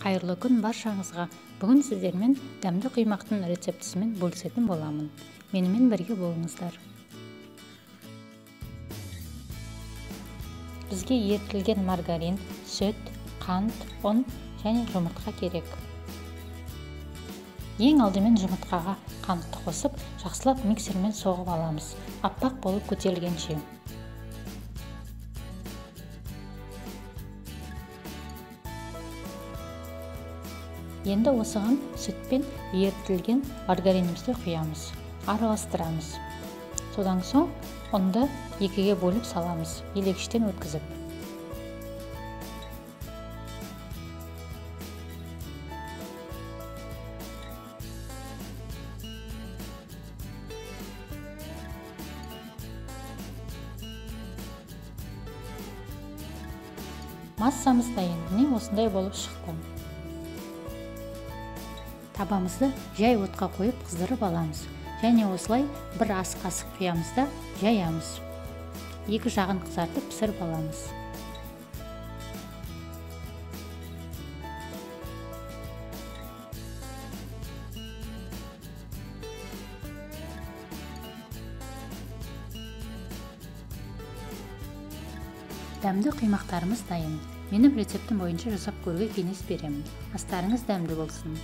Қайырлы күн баршаңызға. Бүгін сіздермен дәмді құймақтың рецептісімен бөлісетін боламын. Менімен бірге болыңыздар. Бізге ерітілген маргарин, сүт, қант, ұн және жұмыртқа керек. Ең алдымен жұмыртқаға қантты қосып, жақсылап миксермен соғып аламыз, аппақ болып көтерілгенше. Енді осыған сүтпен ерітілген маргаринімізді құямыз, араластырамыз. Содан соң ұнды екіге бөліп саламыз, елегіштен өткізіп. Массамыз дайын, міне осындай болып шықты. Табамызды жай отқа қойып қыздырып аламыз. Және осылай бір ас қасық құямыз да жаямыз. Екі жағын қызартып пісіріп аламыз. Дәмді құймақтарымыз дайын. Менің рецептім бойынша жасап көруге кеңес беремін. Астарыңыз дәмді болсын.